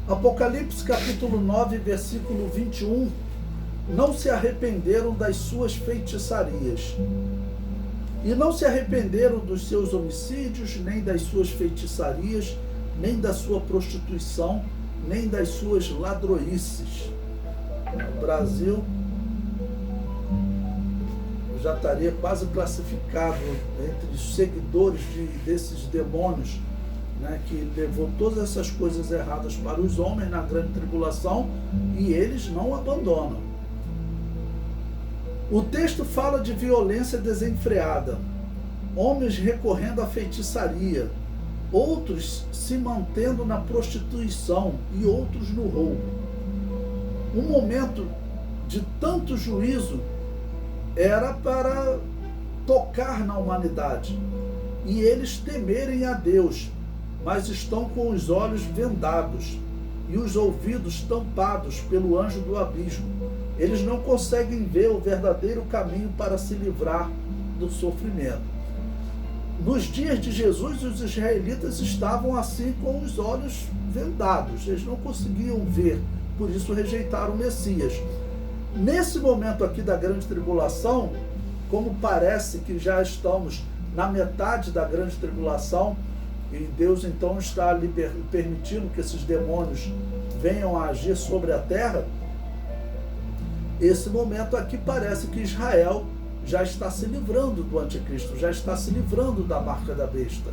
Apocalipse capítulo 9, versículo 21. Não se arrependeram das suas feitiçarias. E não se arrependeram dos seus homicídios, nem das suas feitiçarias, nem da sua prostituição, nem das suas ladroices. O Brasil já estaria quase classificado entre os seguidores desses demônios, né, que levou todas essas coisas erradas para os homens na grande tribulação, e eles não abandonam. O texto fala de violência desenfreada, homens recorrendo à feitiçaria, outros se mantendo na prostituição e outros no roubo. Um momento de tanto juízo era para tocar na humanidade e eles temerem a Deus, mas estão com os olhos vendados e os ouvidos tampados pelo anjo do abismo. Eles não conseguem ver o verdadeiro caminho para se livrar do sofrimento. Nos dias de Jesus, os israelitas estavam assim com os olhos vendados. Eles não conseguiam ver, por isso rejeitaram o Messias. Nesse momento aqui da grande tribulação, como parece que já estamos na metade da grande tribulação, e Deus então está permitindo que esses demônios venham a agir sobre a terra, esse momento aqui parece que Israel já está se livrando do anticristo, já está se livrando da marca da besta,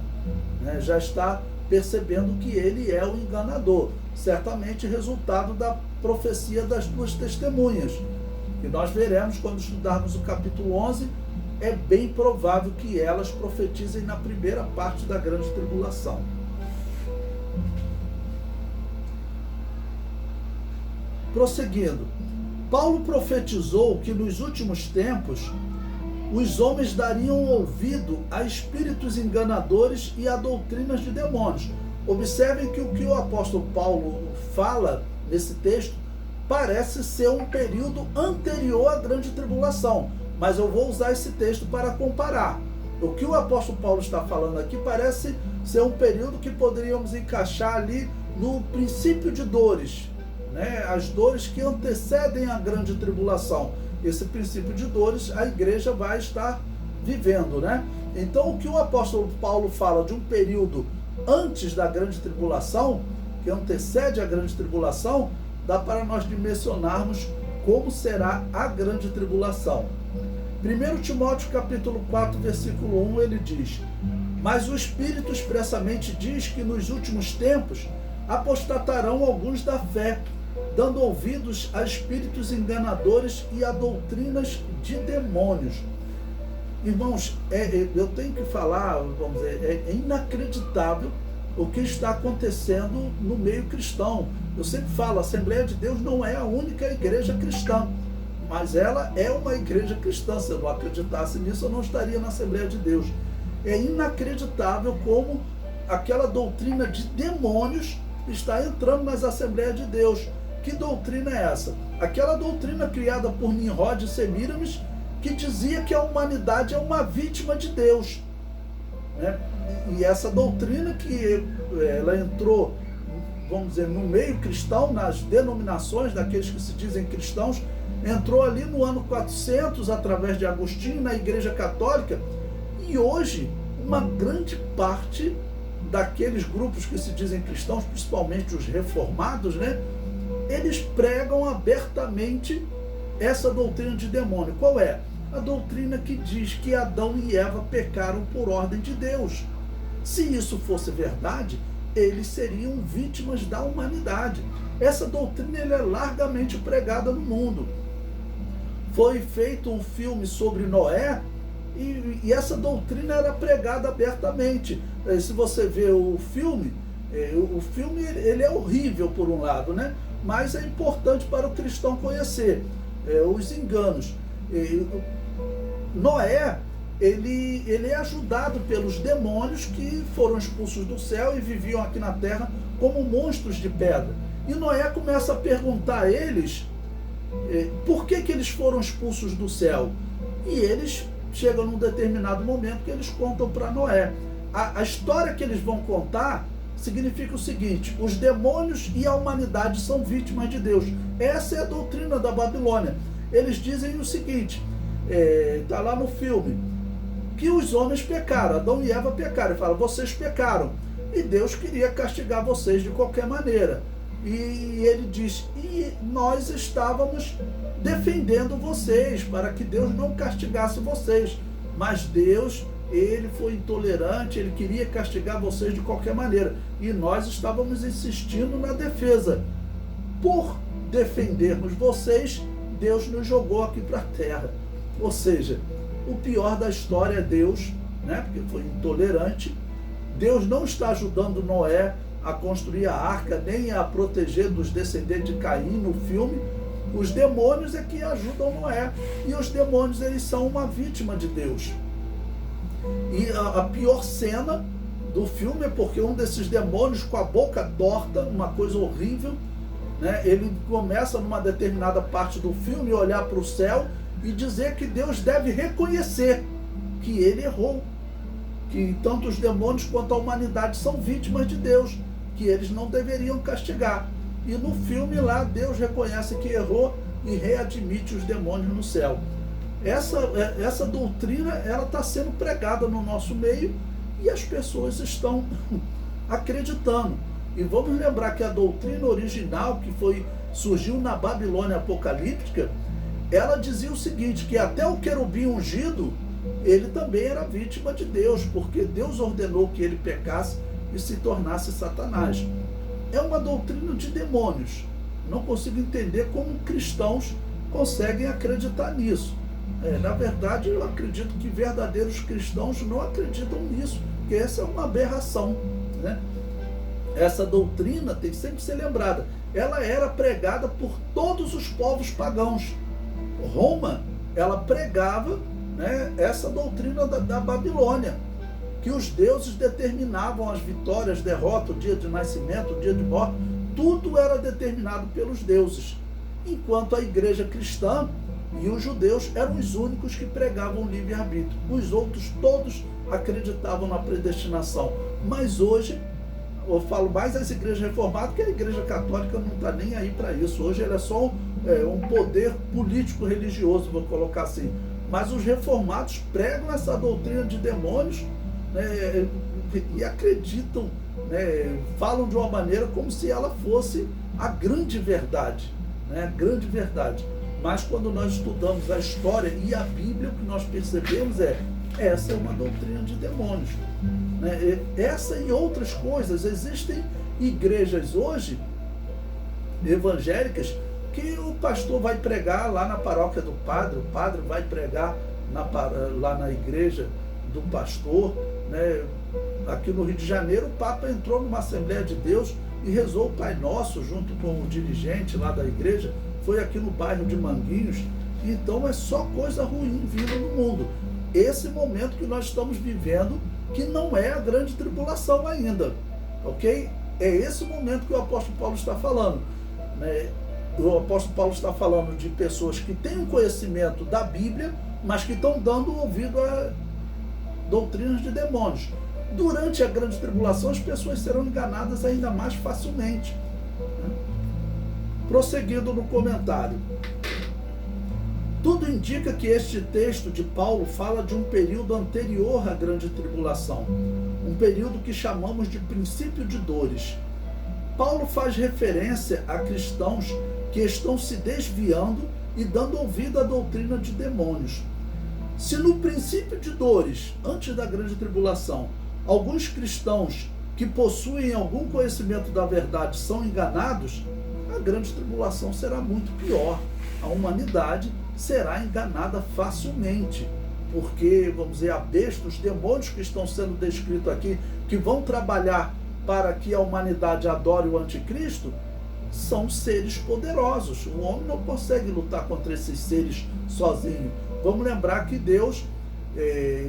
né? Já está percebendo que ele é o enganador, certamente resultado da profecia das duas testemunhas, que nós veremos quando estudarmos o capítulo 11, é bem provável que elas profetizem na primeira parte da grande tribulação. Prosseguindo, Paulo profetizou que nos últimos tempos os homens dariam ouvido a espíritos enganadores e a doutrinas de demônios. Observem que o que o apóstolo Paulo fala nesse texto parece ser um período anterior à grande tribulação, mas eu vou usar esse texto para comparar. O que o apóstolo Paulo está falando aqui parece ser um período que poderíamos encaixar ali no princípio de dores, né? As dores que antecedem a grande tribulação. Esse princípio de dores a igreja vai estar vivendo, né? Então o que o apóstolo Paulo fala de um período antes da grande tribulação, que antecede a grande tribulação, dá para nós dimensionarmos como será a grande tribulação. 1 Timóteo capítulo 4, versículo 1, ele diz: mas o Espírito expressamente diz que nos últimos tempos apostatarão alguns da fé, dando ouvidos a espíritos enganadores e a doutrinas de demônios. Irmãos, eu tenho que falar, vamos dizer, é inacreditável o que está acontecendo no meio cristão. Eu sempre falo, a Assembleia de Deus não é a única igreja cristã, mas ela é uma igreja cristã. Se eu não acreditasse nisso, eu não estaria na Assembleia de Deus. É inacreditável como aquela doutrina de demônios está entrando nas Assembleias de Deus. Que doutrina é essa? Aquela doutrina criada por Nimrod e Semíramis, que dizia que a humanidade é uma vítima de Deus, né? E essa doutrina que ela entrou, vamos dizer, no meio cristão, nas denominações daqueles que se dizem cristãos, entrou ali no ano 400, através de Agostinho, na Igreja Católica, e hoje uma grande parte daqueles grupos que se dizem cristãos, principalmente os reformados, né? Eles pregam abertamente essa doutrina de demônio. Qual é? A doutrina que diz que Adão e Eva pecaram por ordem de Deus. Se isso fosse verdade, eles seriam vítimas da humanidade. Essa doutrina é largamente pregada no mundo. Foi feito um filme sobre Noé e essa doutrina era pregada abertamente. Se você vê o filme ele é horrível por um lado, né? Mas é importante para o cristão conhecer os enganos. Noé, ele é ajudado pelos demônios que foram expulsos do céu e viviam aqui na terra como monstros de pedra. E Noé começa a perguntar a eles por que eles foram expulsos do céu. E eles chegam num determinado momento que eles contam para Noé. A história que eles vão contar significa o seguinte: os demônios e a humanidade são vítimas de Deus. Essa é a doutrina da Babilônia. Eles dizem o seguinte, está lá no filme, que os homens pecaram, Adão e Eva pecaram. Ele fala, vocês pecaram, e Deus queria castigar vocês de qualquer maneira. E ele diz, e nós estávamos defendendo vocês, para que Deus não castigasse vocês. Mas Deus, ele foi intolerante, ele queria castigar vocês de qualquer maneira. E nós estávamos insistindo na defesa. Por defendermos vocês, Deus nos jogou aqui para a terra. Ou seja, o pior da história é Deus, né? Porque foi intolerante. Deus não está ajudando Noé a construir a arca, nem a proteger dos descendentes de Caim no filme. Os demônios é que ajudam Noé. E os demônios, eles são uma vítima de Deus. E a pior cena do filme é porque um desses demônios, com a boca torta, uma coisa horrível, né, ele começa numa determinada parte do filme olhar para o céu e dizer que Deus deve reconhecer que ele errou, que tanto os demônios quanto a humanidade são vítimas de Deus, que eles não deveriam castigar. E no filme lá, Deus reconhece que errou e readmite os demônios no céu. Essa doutrina, ela está sendo pregada no nosso meio e as pessoas estão acreditando. E vamos lembrar que a doutrina original, que surgiu na Babilônia apocalíptica, ela dizia o seguinte, que até o querubim ungido, ele também era vítima de Deus, porque Deus ordenou que ele pecasse e se tornasse Satanás. É uma doutrina de demônios. Não consigo entender como cristãos conseguem acreditar nisso. Na verdade, eu acredito que verdadeiros cristãos não acreditam nisso, porque essa é uma aberração, né? Essa doutrina tem que sempre ser lembrada. Ela era pregada por todos os povos pagãos. Roma, ela pregava, né, essa doutrina da Babilônia, que os deuses determinavam as vitórias, derrota, o dia de nascimento, o dia de morte, tudo era determinado pelos deuses. Enquanto a igreja cristã e os judeus eram os únicos que pregavam o livre-arbítrio. Os outros todos acreditavam na predestinação. Mas hoje, eu falo mais das igrejas reformadas, que a igreja católica não está nem aí para isso. Hoje ela é só um poder político-religioso, vou colocar assim. Mas os reformados pregam essa doutrina de demônios, né, e acreditam, né, falam de uma maneira como se ela fosse a grande verdade, né, a grande verdade. Mas quando nós estudamos a história e a Bíblia, o que nós percebemos essa é uma doutrina de demônios, né? Essa e outras coisas. Existem igrejas hoje, evangélicas, que o pastor vai pregar lá na paróquia do padre, o padre vai pregar lá na igreja do pastor, né? Aqui no Rio de Janeiro, o Papa entrou numa Assembleia de Deus e rezou o Pai Nosso junto com o dirigente lá da igreja. Foi aqui no bairro de Manguinhos. Então é só coisa ruim vindo no mundo. Esse momento que nós estamos vivendo, que não é a grande tribulação ainda, ok? É esse momento que o apóstolo Paulo está falando, né? O apóstolo Paulo está falando de pessoas que têm um conhecimento da Bíblia, mas que estão dando ouvido a doutrinas de demônios. Durante a grande tribulação, as pessoas serão enganadas ainda mais facilmente, né? Prosseguindo no comentário. Tudo indica que este texto de Paulo fala de um período anterior à grande tribulação, um período que chamamos de princípio de dores. Paulo faz referência a cristãos que estão se desviando e dando ouvido à doutrina de demônios. Se no princípio de dores, antes da grande tribulação, alguns cristãos que possuem algum conhecimento da verdade são enganados, a grande tribulação será muito pior. A humanidade será enganada facilmente, porque, vamos dizer, a besta, os demônios que estão sendo descritos aqui, que vão trabalhar para que a humanidade adore o anticristo, são seres poderosos. O homem não consegue lutar contra esses seres sozinho. Vamos lembrar que Deus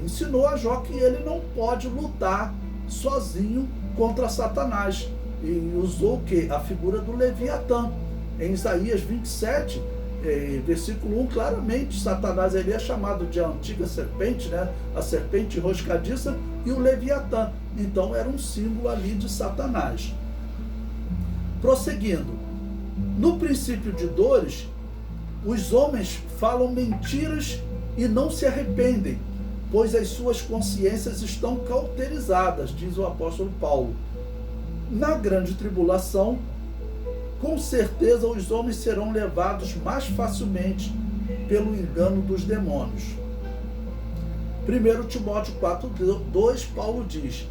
ensinou a Jó que ele não pode lutar sozinho contra Satanás. E usou o quê? A figura do Leviatã. Em Isaías 27, versículo 1, claramente, Satanás ele é chamado de a antiga serpente, né? A serpente enroscadiça e o Leviatã. Então era um símbolo ali de Satanás. Prosseguindo, no princípio de dores, os homens falam mentiras e não se arrependem, pois as suas consciências estão cauterizadas, diz o apóstolo Paulo. Na grande tribulação, com certeza os homens serão levados mais facilmente pelo engano dos demônios. 1 Timóteo 4:2, Paulo diz: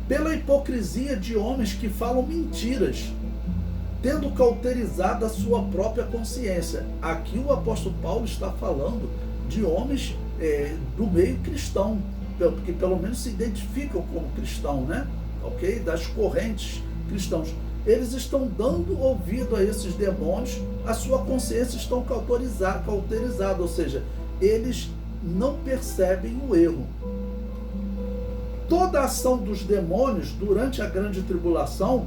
pela hipocrisia de homens que falam mentiras, tendo cauterizado a sua própria consciência. Aqui o apóstolo Paulo está falando de homens do meio cristão, que pelo menos se identificam como cristão, né? Ok? Das correntes cristãos. Eles estão dando ouvido a esses demônios, a sua consciência estão cauterizada, ou seja, eles não percebem o erro. Toda a ação dos demônios durante a grande tribulação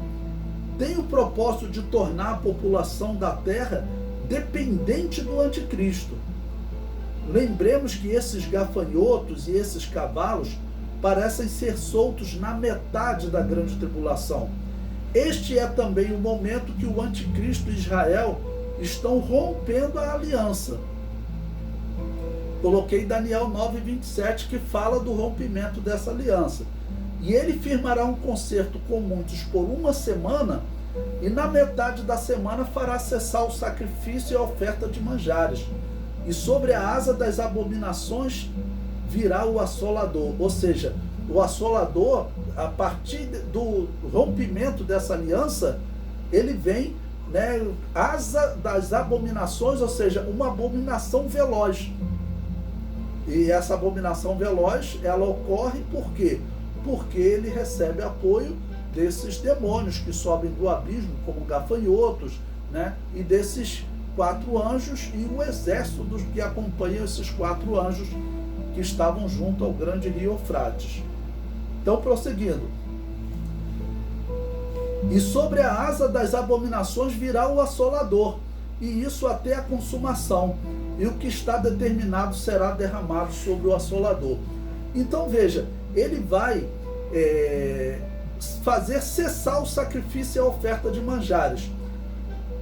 tem o propósito de tornar a população da terra dependente do anticristo. Lembremos que esses gafanhotos e esses cavalos parecem ser soltos na metade da grande tribulação. Este é também o momento que o anticristo e Israel estão rompendo a aliança. Coloquei Daniel 9:27, que fala do rompimento dessa aliança. E ele firmará um concerto com muitos por uma semana, e na metade da semana fará cessar o sacrifício e a oferta de manjares. E sobre a asa das abominações virá o assolador. Ou seja, o assolador, a partir do rompimento dessa aliança, ele vem, né, asa das abominações, ou seja, uma abominação veloz. E essa abominação veloz, ela ocorre por quê? Porque ele recebe apoio desses demônios que sobem do abismo, como gafanhotos, né? E desses 4 anjos e o exército dos que acompanham esses 4 anjos que estavam junto ao grande rio Eufrates. Então, prosseguindo. E sobre a asa das abominações virá o assolador, e isso até a consumação, e o que está determinado será derramado sobre o assolador. Então, veja, ele vai fazer cessar o sacrifício e a oferta de manjares.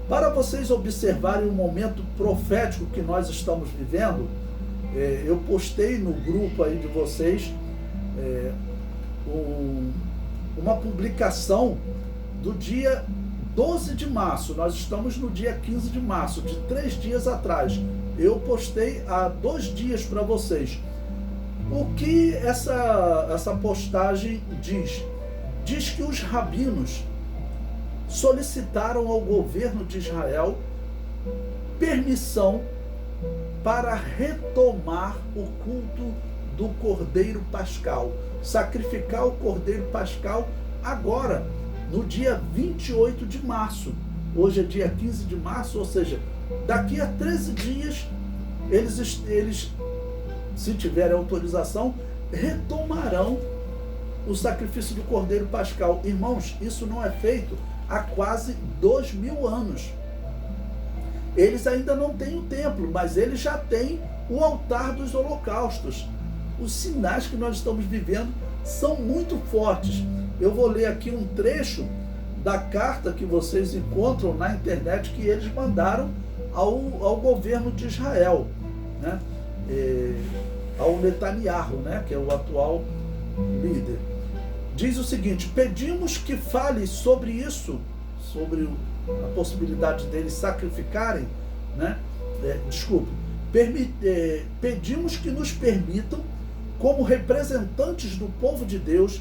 Para vocês observarem o momento profético que nós estamos vivendo, eu postei no grupo aí de vocês uma publicação do dia 12 de março, nós estamos no dia 15 de março, de 3 dias atrás. Eu postei há 2 dias para vocês. O que essa postagem diz? Diz que os rabinos solicitaram ao governo de Israel permissão para retomar o culto do Cordeiro Pascal, sacrificar o Cordeiro Pascal agora, no dia 28 de março. Hoje é dia 15 de março, ou seja, daqui a 13 dias, eles, se tiverem autorização, retomarão o sacrifício do Cordeiro Pascal. Irmãos, isso não é feito há quase 2000 anos. Eles ainda não têm o templo, mas eles já têm o altar dos holocaustos. Os sinais que nós estamos vivendo são muito fortes. Eu vou ler aqui um trecho da carta que vocês encontram na internet que eles mandaram ao governo de Israel, né? Ao Netanyahu, né? Que é o atual líder. Diz o seguinte: pedimos que fale sobre isso, sobre a possibilidade deles sacrificarem, né? Pedimos que nos permitam, como representantes do povo de Deus,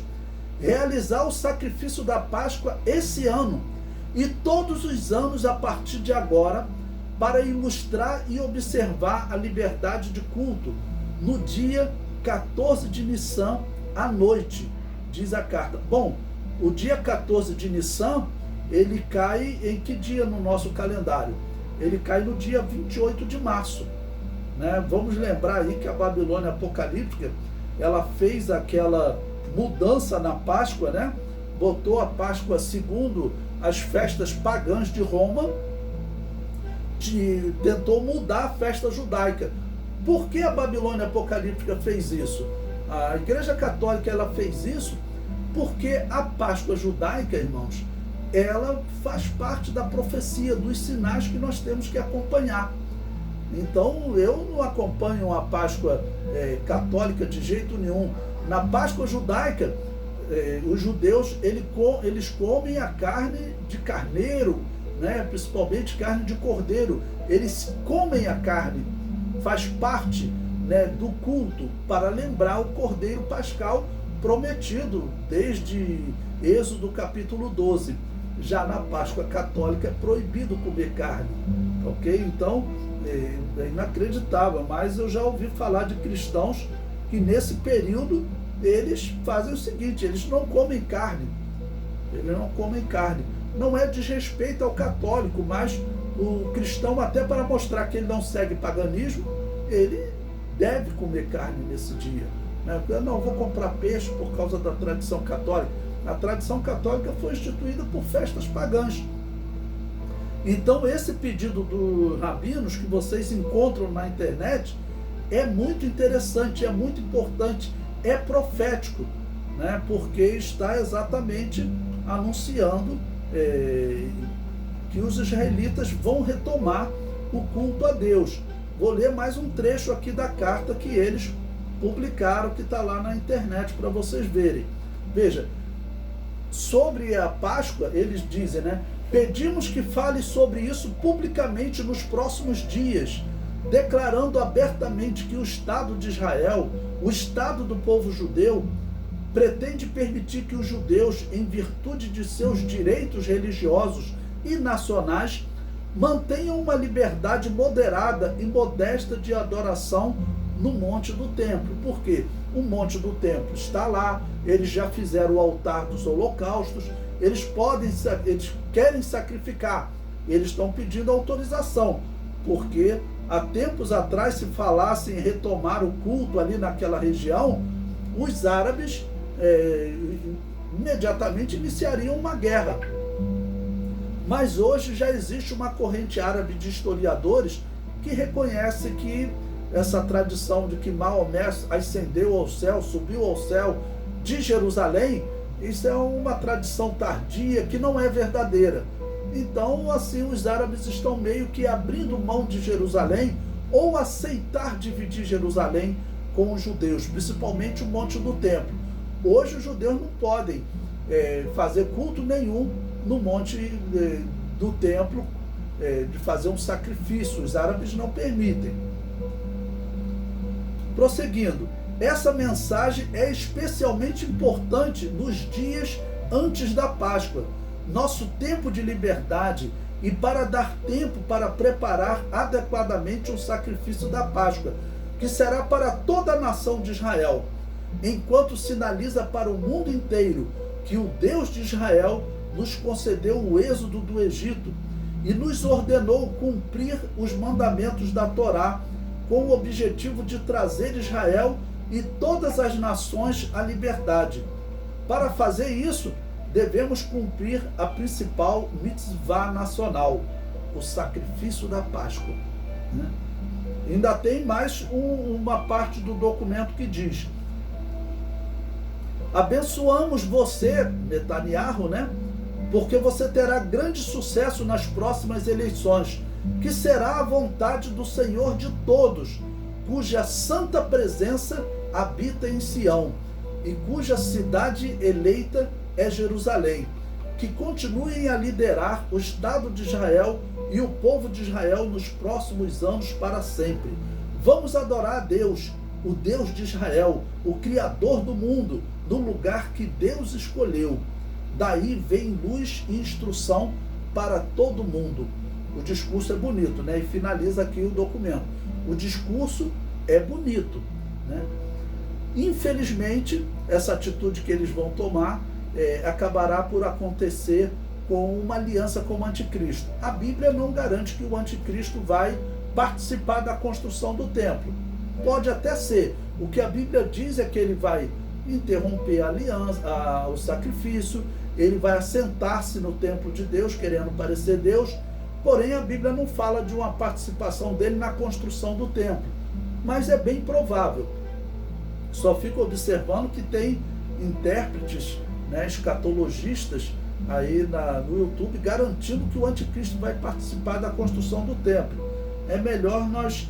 realizar o sacrifício da Páscoa esse ano e todos os anos a partir de agora, para ilustrar e observar a liberdade de culto no dia 14 de Nissan à noite, diz a carta. Bom, o dia 14 de Nissan, ele cai em que dia no nosso calendário? Ele cai no dia 28 de março, né? Vamos lembrar aí que a Babilônia apocalíptica, ela fez aquela mudança na Páscoa, né? Botou a Páscoa segundo as festas pagãs de Roma, tentou mudar a festa judaica. Por que a Babilônia apocalíptica fez isso? A Igreja Católica ela fez isso porque a Páscoa judaica, irmãos, ela faz parte da profecia, dos sinais que nós temos que acompanhar. Então, eu não acompanho a Páscoa católica de jeito nenhum. Na Páscoa judaica, os judeus eles comem a carne de carneiro, né? Principalmente carne de cordeiro. Eles comem a carne, faz parte, né, do culto para lembrar o cordeiro pascal prometido desde Êxodo capítulo 12. Já na Páscoa católica é proibido comer carne, ok? Então é inacreditável, mas eu já ouvi falar de cristãos que nesse período eles fazem o seguinte: eles não comem carne, não é desrespeito ao católico, mas o cristão, até para mostrar que ele não segue paganismo, ele deve comer carne nesse dia, né? Eu não vou comprar peixe por causa da tradição católica. A tradição católica foi instituída por festas pagãs. Então esse pedido dos rabinos que vocês encontram na internet é muito interessante, é muito importante, é profético, né? Porque está exatamente anunciando que os israelitas vão retomar o culto a Deus. Vou ler mais um trecho aqui da carta que eles publicaram, que está lá na internet para vocês verem. Veja, sobre a Páscoa, eles dizem, né? Pedimos que fale sobre isso publicamente nos próximos dias, declarando abertamente que o Estado de Israel, o Estado do povo judeu, pretende permitir que os judeus, em virtude de seus direitos religiosos e nacionais, mantenham uma liberdade moderada e modesta de adoração no Monte do Templo. Por quê? O Monte do Templo está lá, eles já fizeram o altar dos holocaustos, eles querem sacrificar, eles estão pedindo autorização, porque há tempos atrás, se falasse em retomar o culto ali naquela região, os árabes imediatamente iniciariam uma guerra. Mas hoje já existe uma corrente árabe de historiadores que reconhece que essa tradição de que Maomé ascendeu ao céu, subiu ao céu de Jerusalém, isso é uma tradição tardia que não é verdadeira. Então, assim, os árabes estão meio que abrindo mão de Jerusalém, ou aceitar dividir Jerusalém com os judeus, principalmente o Monte do Templo. Hoje os judeus não podem fazer culto nenhum no Monte do Templo, de fazer um sacrifício. Os árabes não permitem. Prosseguindo, essa mensagem é especialmente importante nos dias antes da Páscoa, nosso tempo de liberdade, e para dar tempo para preparar adequadamente o sacrifício da Páscoa, que será para toda a nação de Israel, enquanto sinaliza para o mundo inteiro que o Deus de Israel nos concedeu o êxodo do Egito e nos ordenou cumprir os mandamentos da Torá, com o objetivo de trazer Israel e todas as nações à liberdade. Para fazer isso, devemos cumprir a principal mitzvah nacional, o sacrifício da Páscoa, né? Ainda tem mais uma parte do documento que diz: abençoamos você, Netanyahu, né? Porque você terá grande sucesso nas próximas eleições, que será a vontade do Senhor de todos, cuja santa presença habita em Sião, e cuja cidade eleita é Jerusalém, que continuem a liderar o Estado de Israel e o povo de Israel nos próximos anos para sempre. Vamos adorar a Deus, o Deus de Israel, o Criador do mundo, no lugar que Deus escolheu. Daí vem luz e instrução para todo mundo. O discurso é bonito, né? E finaliza aqui o documento. O discurso é bonito, né? Infelizmente, essa atitude que eles vão tomar acabará por acontecer com uma aliança com o anticristo. A Bíblia não garante que o anticristo vai participar da construção do templo. Pode até ser. O que a Bíblia diz é que ele vai interromper a aliança, o sacrifício, ele vai assentar-se no templo de Deus, querendo parecer Deus, Porém, a Bíblia não fala de uma participação dele na construção do templo, mas é bem provável. Só fico observando que tem intérpretes, né, escatologistas aí no YouTube garantindo que o anticristo vai participar da construção do templo. É melhor nós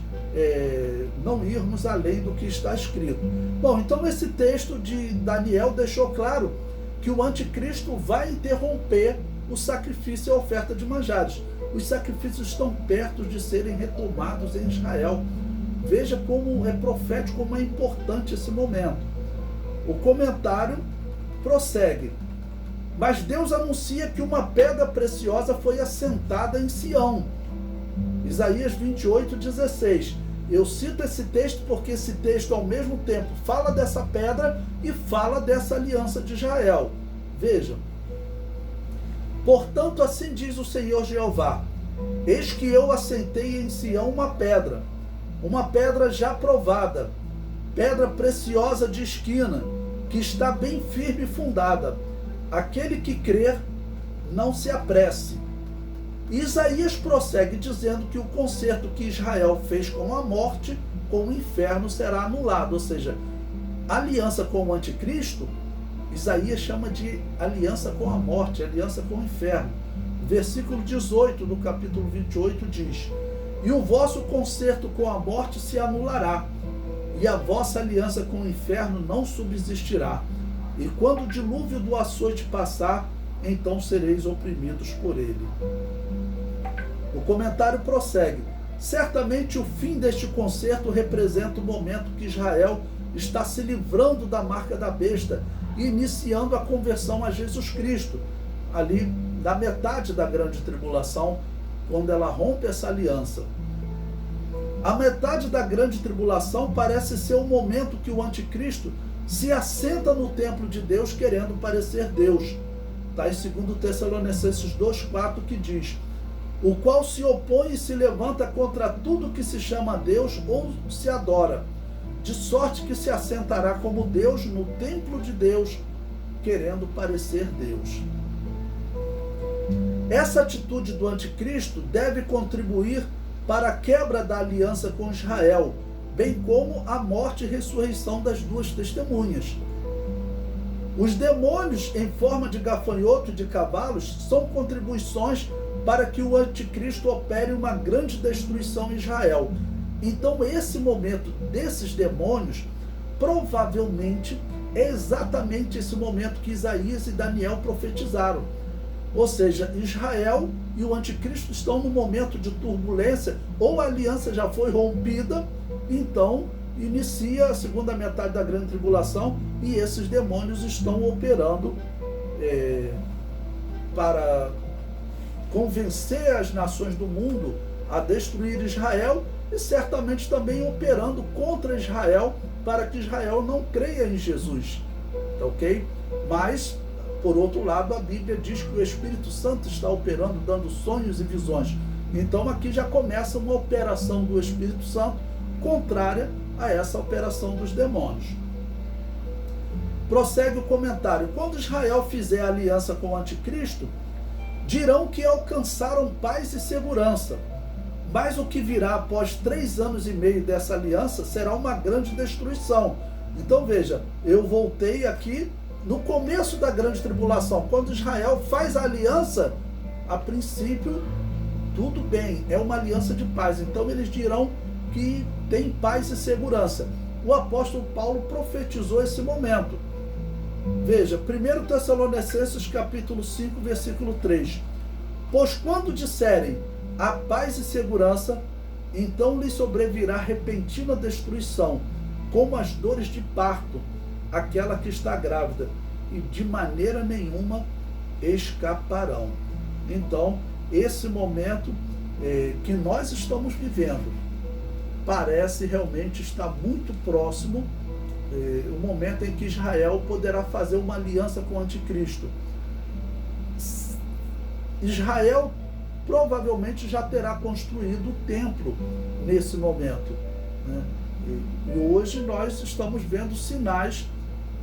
não irmos além do que está escrito. Bom, então esse texto de Daniel deixou claro que o anticristo vai interromper o sacrifício e a oferta de manjares. Os sacrifícios estão perto de serem retomados em Israel. Veja como é profético, como é importante esse momento. O comentário prossegue. Mas Deus anuncia que uma pedra preciosa foi assentada em Sião. Isaías 28:16. Eu cito esse texto porque esse texto ao mesmo tempo fala dessa pedra e fala dessa aliança de Israel. Vejam. Portanto, assim diz o Senhor Jeová: eis que eu assentei em Sião uma pedra já provada, pedra preciosa de esquina, que está bem firme e fundada. Aquele que crer, não se apresse. Isaías prossegue dizendo que o concerto que Israel fez com a morte, com o inferno, será anulado. Ou seja, a aliança com o anticristo, Isaías chama de aliança com a morte, aliança com o inferno. Versículo 18 do capítulo 28 diz: e o vosso concerto com a morte se anulará, e a vossa aliança com o inferno não subsistirá. E quando o dilúvio do açoite passar, então sereis oprimidos por ele. O comentário prossegue. Certamente o fim deste concerto representa o momento que Israel está se livrando da marca da besta e iniciando a conversão a Jesus Cristo, ali da metade da grande tribulação, quando ela rompe essa aliança. A metade da grande tribulação parece ser o momento que o anticristo se assenta no templo de Deus querendo parecer Deus. Está em 2 Tessalonicenses 2,4 que diz: o qual se opõe e se levanta contra tudo que se chama Deus ou se adora, de sorte que se assentará como Deus no templo de Deus, querendo parecer Deus. Essa atitude do anticristo deve contribuir para a quebra da aliança com Israel, bem como a morte e ressurreição das duas testemunhas. Os demônios em forma de gafanhoto e de cavalos são contribuições para que o anticristo opere uma grande destruição em Israel. Então esse momento desses demônios provavelmente é exatamente esse momento que Isaías e Daniel profetizaram. Ou seja, Israel e o anticristo estão num momento de turbulência, ou a aliança já foi rompida, então inicia a segunda metade da grande tribulação e esses demônios estão operando para convencer as nações do mundo a destruir Israel e certamente também operando contra Israel para que Israel não creia em Jesus, tá ok? Mas, por outro lado, a Bíblia diz que o Espírito Santo está operando, dando sonhos e visões. Então aqui já começa uma operação do Espírito Santo contrária a essa operação dos demônios. Prossegue o comentário. Quando Israel fizer aliança com o anticristo, dirão que alcançaram paz e segurança. Mas o que virá após 3 anos e meio dessa aliança será uma grande destruição. Então veja, eu voltei aqui no começo da grande tribulação, quando Israel faz a aliança, a princípio, tudo bem, é uma aliança de paz. Então eles dirão que tem paz e segurança. O apóstolo Paulo profetizou esse momento. Veja, 1 Tessalonicenses capítulo 5, versículo 3. Pois quando disserem a paz e segurança, então lhes sobrevirá repentina destruição, como as dores de parto, aquela que está grávida, e de maneira nenhuma escaparão. Então, esse momento que nós estamos vivendo parece realmente estar muito próximo, o momento em que Israel poderá fazer uma aliança com o anticristo. Israel provavelmente já terá construído o templo nesse momento, né? E hoje nós estamos vendo sinais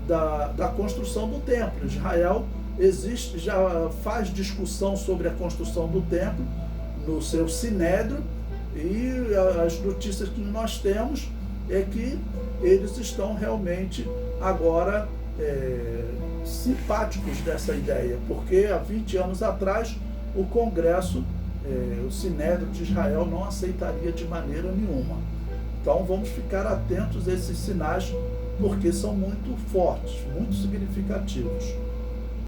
da construção do templo. Israel já faz discussão sobre a construção do templo, no seu sinédrio, e as notícias que nós temos é que eles estão realmente agora simpáticos dessa ideia, porque há 20 anos atrás o Congresso, o Sinédrio de Israel não aceitaria de maneira nenhuma. Então vamos ficar atentos a esses sinais, porque são muito fortes, muito significativos.